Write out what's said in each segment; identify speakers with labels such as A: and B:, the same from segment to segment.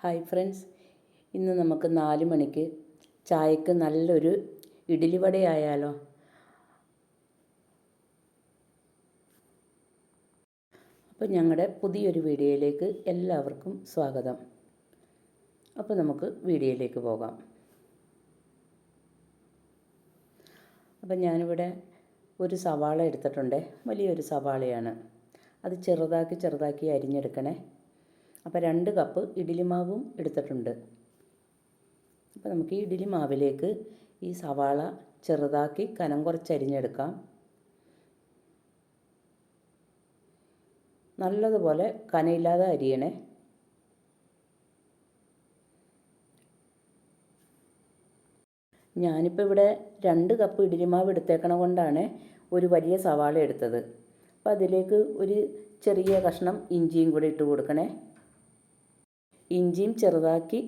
A: Hi friends, ഇന്ന് നമുക്ക് 4 മണിക്ക് ചായക്ക് നല്ലൊരു ഇഡ്ഡലി വടയായാലോ? അപ്പോൾ ഞങ്ങളുടെ പുതിയൊരു വീഡിയോയിലേക്ക് എല്ലാവർക്കും സ്വാഗതം. അപ്പോൾ നമുക്ക് വീഡിയോയിലേക്ക് പോകാം. അപ്പോൾ ഞാനിവിടെ ഒരു സവാള എടുത്തിട്ടുണ്ട്. വലിയൊരു സവാളയാണ്. അത് ചെറുതാക്കി അരിഞ്ഞെടുക്കണേ. അപ്പോൾ 2 കപ്പ് ഇഡ്ഡലി മാവും എടുത്തിട്ടുണ്ട്. അപ്പോൾ നമുക്ക് ഈ ഇഡ്ഡലി മാവിലേക്ക് ഈ സവാള ചെറുതാക്കി കനം കുറച്ച് അരിഞ്ഞെടുക്കാം. നല്ലതുപോലെ കനയില്ലാതെ അരിയണേ. ഞാനിപ്പോൾ ഇവിടെ 2 കപ്പ് ഇഡ്ഡലി മാവ് എടുത്തേക്കണ കൊണ്ടാണ് ഒരു വലിയ സവാള എടുത്തത്. അപ്പോൾ അതിലേക്ക് ഒരു ചെറിയ കഷ്ണം ഇഞ്ചിയും കൂടി ഇട്ട് കൊടുക്കണേ. ഇഞ്ചിയും ചെറുതാക്കി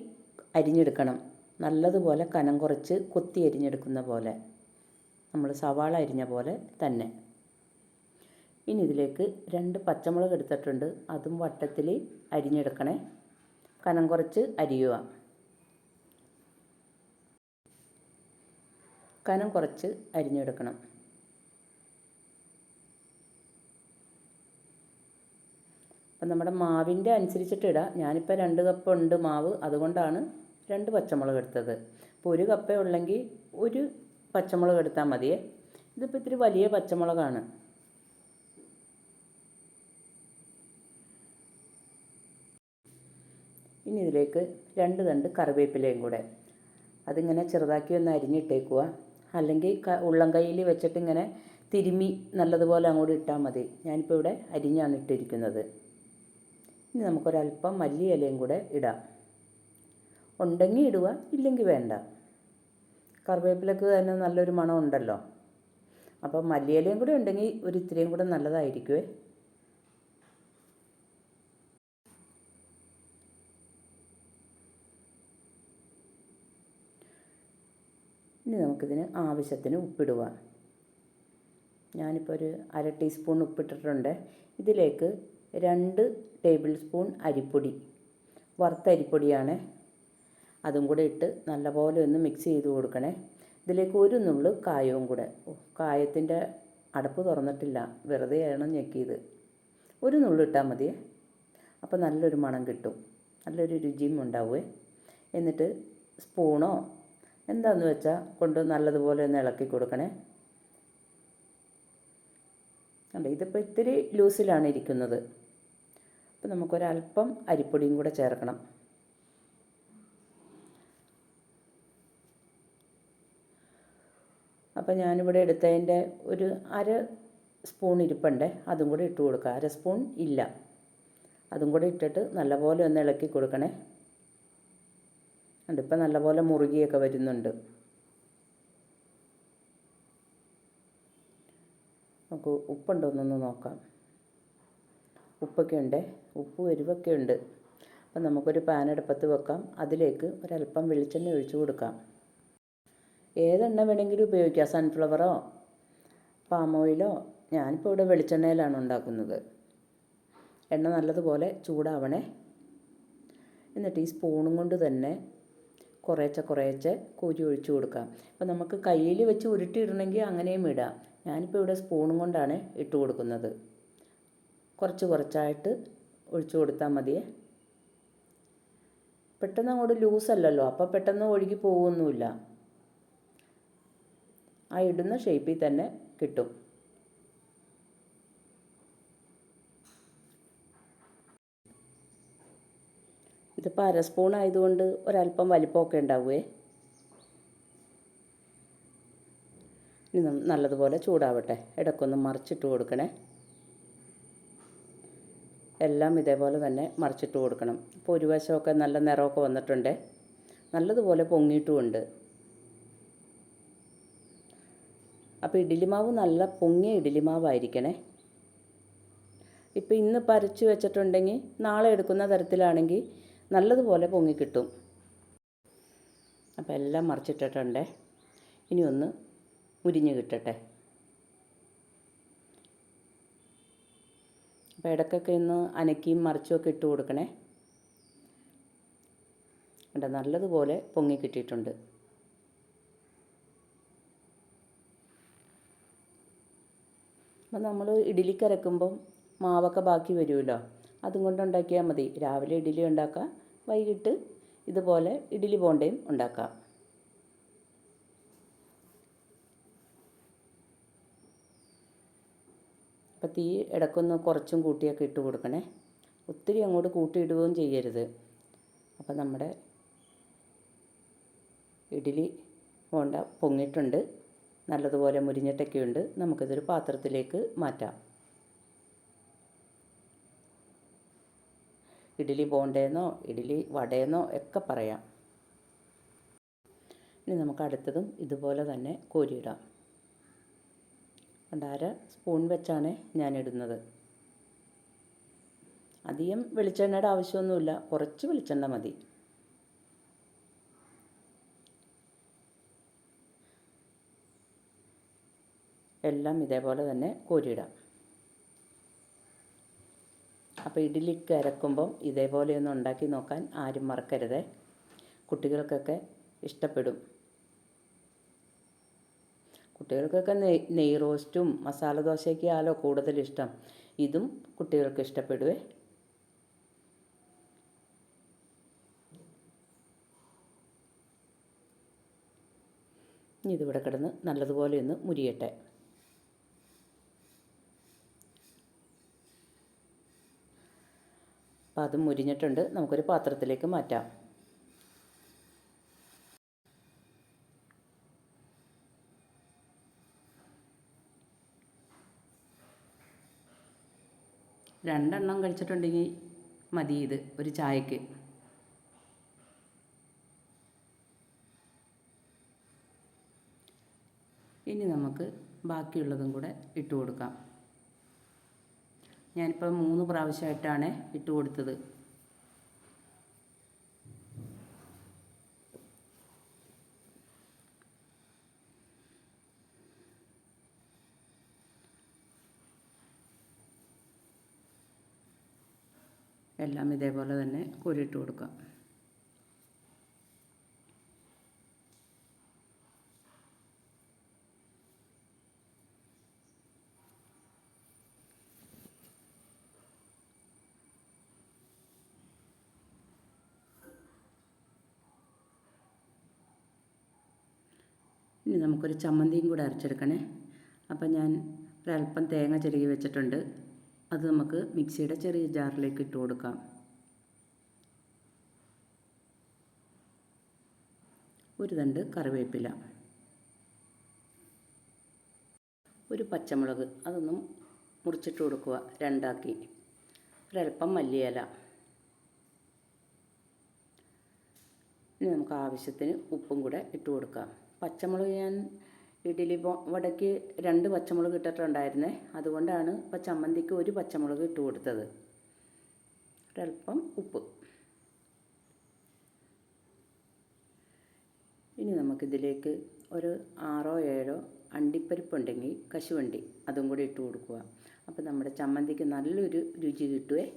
A: അരിഞ്ഞെടുക്കണം. നല്ലതുപോലെ കനം കുറച്ച് കൊത്തി അരിഞ്ഞെടുക്കുന്ന പോലെ, നമ്മൾ സവാള അരിഞ്ഞ പോലെ തന്നെ. ഇനി ഇതിലേക്ക് 2 പച്ചമുളക് എടുത്തിട്ടുണ്ട്. അതും വട്ടത്തിൽ അരിഞ്ഞെടുക്കണേ. കനം കുറച്ച് അരിയുക. കനം കുറച്ച് അരിഞ്ഞെടുക്കണം. അപ്പം നമ്മുടെ മാവിൻ്റെ അനുസരിച്ചിട്ട് ഇടാം. ഞാനിപ്പോൾ 2 കപ്പ് ഉണ്ട് മാവ്, അതുകൊണ്ടാണ് 2 പച്ചമുളക് എടുത്തത്. അപ്പോൾ 1 കപ്പേ ഉള്ളെങ്കിൽ 1 പച്ചമുളക് എടുത്താൽ മതിയേ. ഇതിപ്പോൾ ഇത്തിരി വലിയ പച്ചമുളകാണ്. ഇനി ഇതിലേക്ക് 2 തണ്ട് കറിവേപ്പിലയും കൂടെ അതിങ്ങനെ ചെറുതാക്കി ഒന്ന് അരിഞ്ഞിട്ടേക്കുക. അല്ലെങ്കിൽ ഉള്ളം കയ്യിൽ വെച്ചിട്ട് ഇങ്ങനെ തിരുമ്മി നല്ലതുപോലെ അങ്ങോട്ട് ഇട്ടാൽ മതി. ഞാനിപ്പോൾ ഇവിടെ അരിഞ്ഞാണ് ഇട്ടിരിക്കുന്നത്. ഇനി നമുക്കൊരല്പം മല്ലിയിലയും കൂടെ ഇടാം. ഉണ്ടെങ്കിൽ ഇടുക, ഇല്ലെങ്കിൽ വേണ്ട. കറിവേപ്പിലക്ക് തന്നെ നല്ലൊരു മണം ഉണ്ടല്ലോ. അപ്പം മല്ലിയിലയും കൂടെ ഉണ്ടെങ്കിൽ ഒരു ഇത്തിരിയും കൂടെ നല്ലതായിരിക്കുമേ. ഇനി നമുക്കിതിന് ആവശ്യത്തിന് ഉപ്പിടുക. ഞാനിപ്പോൾ ഒരു 1/2 ടീസ്പൂൺ ഉപ്പിട്ടിട്ടുണ്ട്. ഇതിലേക്ക് 2 ടേബിൾ സ്പൂൺ അരിപ്പൊടി, വറുത്ത അരിപ്പൊടിയാണ്. അതും കൂടെ ഇട്ട് നല്ലപോലെ ഒന്ന് മിക്സ് ചെയ്ത് കൊടുക്കണേ. ഇതിലേക്ക് 1 നുള്ളു കായവും കൂടെ. കായത്തിൻ്റെ അടപ്പ് തുറന്നിട്ടില്ല, വെറുതെയാണ് ഞെക്കിയത്. 1 നുള്ളു ഇട്ടാൽ മതിയേ. അപ്പോൾ നല്ലൊരു മണം കിട്ടും, നല്ലൊരു രുചിയും ഉണ്ടാവുമേ. എന്നിട്ട് സ്പൂണോ എന്താണെന്ന് വെച്ചാൽ കൊണ്ട് നല്ലതുപോലെ ഒന്ന് ഇളക്കി കൊടുക്കണേ. അല്ല, ഇതിപ്പോൾ ഇത്തിരി ലൂസിലാണ് ഇരിക്കുന്നത്. അപ്പോൾ നമുക്കൊരല്പം അരിപ്പൊടിയും കൂടെ ചേർക്കണം. അപ്പോൾ ഞാനിവിടെ എടുത്തതിൻ്റെ ഒരു 1/2 സ്പൂൺ ഇരിപ്പുണ്ട്. അതും കൂടെ ഇട്ട് കൊടുക്കുക. 1/2 സ്പൂൺ ഇല്ല, അതും കൂടെ ഇട്ടിട്ട് നല്ലപോലെ ഒന്ന് ഇളക്കി കൊടുക്കണേ. ഇപ്പം നല്ലപോലെ മുറുകിയൊക്കെ വരുന്നുണ്ട്. നമുക്ക് ഉപ്പുണ്ടോ എന്നൊന്ന് നോക്കാം. ഉപ്പൊക്കെ ഉണ്ട്, ഉപ്പും എരിവൊക്കെ ഉണ്ട്. അപ്പം നമുക്കൊരു പാൻ അടുപ്പത്ത് വെക്കാം. അതിലേക്ക് ഒരല്പം വെളിച്ചെണ്ണ ഒഴിച്ചു കൊടുക്കാം. ഏതെണ്ണ വേണമെങ്കിലും ഉപയോഗിക്കാം, സൺഫ്ലവറോ പാം ഓയിലോ. ഞാനിപ്പോൾ ഇവിടെ വെളിച്ചെണ്ണയിലാണ് ഉണ്ടാക്കുന്നത്. എണ്ണ നല്ലതുപോലെ ചൂടാവണേ. എന്നിട്ട് ഈ സ്പൂണും കൊണ്ട് തന്നെ കുറേശ്ശെ കോരി ഒഴിച്ചു കൊടുക്കാം. അപ്പോൾ നമുക്ക് കയ്യിൽ വെച്ച് ഉരുട്ടിയിടണമെങ്കിൽ അങ്ങനെയും ഇടാം. ഞാനിപ്പോൾ ഇവിടെ സ്പൂണും കൊണ്ടാണ് ഇട്ട് കൊടുക്കുന്നത്. കുറച്ചായിട്ട് ഒഴിച്ചു കൊടുത്താൽ മതിയേ. പെട്ടെന്ന് അങ്ങോട്ട് ലൂസല്ലല്ലോ, അപ്പോൾ പെട്ടെന്ന് ഒഴുകി പോകുമൊന്നുമില്ല. ആ ഇടുന്ന ഷേപ്പിൽ തന്നെ കിട്ടും. ഇതിപ്പോൾ 1/2 സ്പൂൺ ആയതുകൊണ്ട് ഒരല്പം വലിപ്പമൊക്കെ ഉണ്ടാവുമേ. ഇനി നല്ലതുപോലെ ചൂടാവട്ടെ. ഇടയ്ക്കൊന്ന് മറിച്ചിട്ട് കൊടുക്കണേ. എല്ലാം ഇതേപോലെ തന്നെ മറിച്ചിട്ട് കൊടുക്കണം. ഇപ്പോൾ ഒരു വശമൊക്കെ നല്ല നിറമൊക്കെ വന്നിട്ടുണ്ട്, നല്ലതുപോലെ പൊങ്ങിയിട്ടുമുണ്ട്. അപ്പോൾ ഇഡ്ഡലി മാവ് നല്ല പൊങ്ങിയ ഇഡ്ഡലി മാവായിരിക്കണേ. ഇപ്പോൾ ഇന്ന് അരച്ച് വെച്ചിട്ടുണ്ടെങ്കിൽ നാളെ എടുക്കുന്ന തരത്തിലാണെങ്കിൽ നല്ലതുപോലെ പൊങ്ങിക്കിട്ടും. അപ്പോൾ എല്ലാം മറിച്ചിട്ടിട്ടുണ്ട്. ഇനി ഒന്ന് മുരിഞ്ഞ് കിട്ടട്ടെ. അപ്പോൾ ഇടയ്ക്കൊക്കെ ഒന്ന് അനക്കിയും മറിച്ചുമൊക്കെ ഇട്ട് കൊടുക്കണേ. കണ്ട നല്ലതുപോലെ പൊങ്ങി കിട്ടിയിട്ടുണ്ട്. അപ്പം നമ്മൾ ഇഡ്ഡലിക്ക് അരക്കുമ്പം മാവൊക്കെ ബാക്കി വരുമല്ലോ, അതും കൊണ്ട് ഉണ്ടാക്കിയാൽ മതി. രാവിലെ ഇഡ്ഡലി ഉണ്ടാക്കാം, വൈകിട്ട് ഇതുപോലെ ഇഡ്ഡലി ബോണ്ടയും ഉണ്ടാക്കാം. അപ്പം തീ ഇടയ്ക്കൊന്ന് കുറച്ചും കൂട്ടിയൊക്കെ ഇട്ട് കൊടുക്കണേ, ഒത്തിരി അങ്ങോട്ട് കൂട്ടിയിടുകയും ചെയ്യരുത്. അപ്പം നമ്മുടെ ഇഡ്ഡലി ബോണ്ട പൊങ്ങിയിട്ടുണ്ട്, നല്ലതുപോലെ മുരിഞ്ഞിട്ടൊക്കെയുണ്ട്. നമുക്കിതൊരു പാത്രത്തിലേക്ക് മാറ്റാം. ഇഡ്ഡലി ബോണ്ടയെന്നോ ഇഡ്ഡലി വടയെന്നോ ഒക്കെ പറയാം. ഇനി നമുക്ക് അടുത്തതും ഇതുപോലെ തന്നെ കോരിയിടാം. 1/2 സ്പൂൺ വെച്ചാണ് ഞാൻ ഇടുന്നത്. അധികം വെളിച്ചെണ്ണയുടെ ആവശ്യമൊന്നുമില്ല, കുറച്ച് വെളിച്ചെണ്ണ മതി. എല്ലാം ഇതേപോലെ തന്നെ കോരിയിടാം. അപ്പോൾ ഇഡ്ഡലിക്ക് അരക്കുമ്പം ഇതേപോലെയൊന്ന് ഉണ്ടാക്കി നോക്കാൻ ആരും മറക്കരുത്. കുട്ടികൾക്കൊക്കെ ഇഷ്ടപ്പെടും. കുട്ടികൾക്കൊക്കെ നെയ് റോസ്റ്റും മസാല ദോശയൊക്കെയാണല്ലോ കൂടുതലിഷ്ടം. ഇതും കുട്ടികൾക്ക് ഇഷ്ടപ്പെടുവേ. ഇനി ഇതിവിടെ കിടന്ന് നല്ലതുപോലെ ഒന്ന് മുരിയട്ടെ. അപ്പോൾ അതും മുരിഞ്ഞിട്ടുണ്ട്, നമുക്കൊരു പാത്രത്തിലേക്ക് മാറ്റാം. രണ്ടെണ്ണം കഴിച്ചിട്ടുണ്ടെങ്കിൽ മതി ഇത് ഒരു ചായക്ക്. ഇനി നമുക്ക് ബാക്കിയുള്ളതും കൂടെ ഇട്ട് കൊടുക്കാം. ഞാനിപ്പോൾ 3 പ്രാവശ്യമായിട്ടാണ് ഇട്ട് കൊടുത്തത്. എല്ലാം ഇതേപോലെ തന്നെ കോരിയിട്ട് കൊടുക്കാം. ഇനി നമുക്കൊരു ചമ്മന്തിയും കൂടെ അരച്ചെടുക്കണേ. അപ്പം ഞാൻ ഒരല്പം തേങ്ങ ചിരകി വെച്ചിട്ടുണ്ട്, അത് നമുക്ക് മിക്സിയുടെ ചെറിയ ജാറിലേക്ക് ഇട്ട് കൊടുക്കാം. ഒരു തണ്ട് കറിവേപ്പില, ഒരു പച്ചമുളക് അതൊന്നും മുറിച്ചിട്ട് കൊടുക്കുക 2 ഒരല്പം മല്ലിയില. ഇനി നമുക്ക് ആവശ്യത്തിന് ഉപ്പും കൂടെ ഇട്ട് കൊടുക്കാം. പച്ചമുളക് ഞാൻ ഇഡ്ഡലി വടയ്ക്ക് 2 പച്ചമുളക് ഇട്ടിട്ടുണ്ടായിരുന്നേ, അതുകൊണ്ടാണ് ഇപ്പോൾ ചമ്മന്തിക്ക് 1 പച്ചമുളക് ഇട്ട് കൊടുത്തത്. ഒരല്പം ഉപ്പ്. ഇനി നമുക്കിതിലേക്ക് ഒരു 6 7 അണ്ടിപ്പരിപ്പുണ്ടെങ്കിൽ കശുവണ്ടി അതും കൂടി ഇട്ട് കൊടുക്കുക. അപ്പോൾ നമ്മുടെ ചമ്മന്തിക്ക് നല്ലൊരു രുചി കിട്ടുവേ.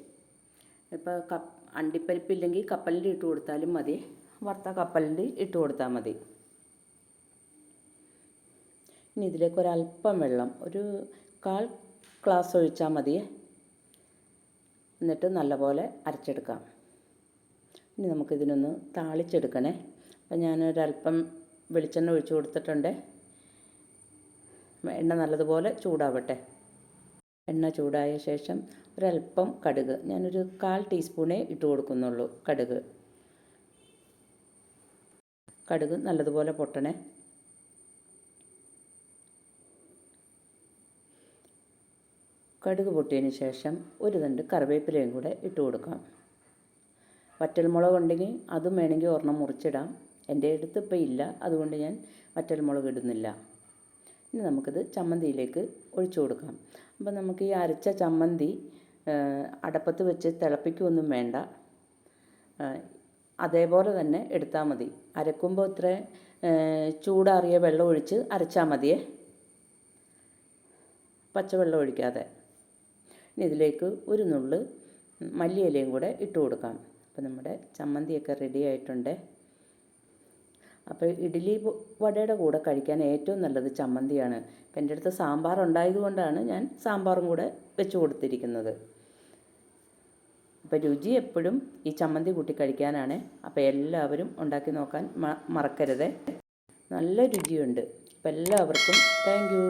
A: ഇപ്പോൾ അണ്ടിപ്പരിപ്പില്ലെങ്കിൽ കപ്പലണ്ടി ഇട്ട് കൊടുത്താലും മതി, വറുത്ത കപ്പലണ്ടി ഇട്ട് കൊടുത്താൽ മതി. ഇനി ഇതിലേക്ക് ഒരല്പം വെള്ളം, ഒരു 1/4 ഗ്ലാസ് ഒഴിച്ചാൽ മതിയേ. എന്നിട്ട് നല്ലപോലെ അരച്ചെടുക്കാം. ഇനി നമുക്കിതിനൊന്ന് താളിച്ചെടുക്കണേ. അപ്പം ഞാനൊരല്പം വെളിച്ചെണ്ണ ഒഴിച്ച് കൊടുത്തിട്ടുണ്ട്. എണ്ണ നല്ലതുപോലെ ചൂടാവട്ടെ. എണ്ണ ചൂടായ ശേഷം ഒരല്പം കടുക്, ഞാനൊരു 1/4 ടീസ്പൂണേ ഇട്ട് കൊടുക്കുന്നുള്ളൂ കടുക്. കടുക് നല്ലതുപോലെ പൊട്ടണേ. കടുക് പൊട്ടിയതിന് ശേഷം ഒരു തണ്ട് കറിവേപ്പിലയും കൂടെ ഇട്ട് കൊടുക്കാം. വറ്റൽമുളക് ഉണ്ടെങ്കിൽ അതും വേണമെങ്കിൽ 1 മുറിച്ചിടാം. എൻ്റെ അടുത്ത് ഇപ്പോൾ ഇല്ല, അതുകൊണ്ട് ഞാൻ വറ്റൽമുളക് ഇടുന്നില്ല. ഇനി നമുക്കിത് ചമ്മന്തിയിലേക്ക് ഒഴിച്ചു കൊടുക്കാം. അപ്പോൾ നമുക്ക് ഈ അരച്ച ചമ്മന്തി അടപ്പത്ത് വെച്ച് തിളപ്പിക്കുകയൊന്നും വേണ്ട, അതേപോലെ തന്നെ എടുത്താൽ മതി. അരക്കുമ്പോൾ ഇത്ര ചൂടാറിയ വെള്ളം ഒഴിച്ച് അരച്ചാൽ മതിയേ, പച്ചവെള്ളം ഒഴിക്കാതെ. ഇനി ഇതിലേക്ക് ഒരു നുള്ള് മല്ലിയിലയും കൂടെ ഇട്ട് കൊടുക്കാം. അപ്പോൾ നമ്മുടെ ചമ്മന്തിയൊക്കെ റെഡി ആയിട്ടുണ്ട്. അപ്പോൾ ഇഡ്ഡലി വടയുടെ കൂടെ കഴിക്കാൻ ഏറ്റവും നല്ലത് ചമ്മന്തിയാണ്. അപ്പം എൻ്റെ അടുത്ത് സാമ്പാർ ഉണ്ടായതുകൊണ്ടാണ് ഞാൻ സാമ്പാറും കൂടെ വെച്ച് കൊടുത്തിരിക്കുന്നത്. അപ്പോൾ രുചി എപ്പോഴും ഈ ചമ്മന്തി കൂട്ടി കഴിക്കാനാണ്. അപ്പോൾ എല്ലാവരും ഉണ്ടാക്കി നോക്കാൻ മറക്കരുത്. നല്ല രുചിയുണ്ട്. അപ്പോൾ എല്ലാവർക്കും താങ്ക് യു.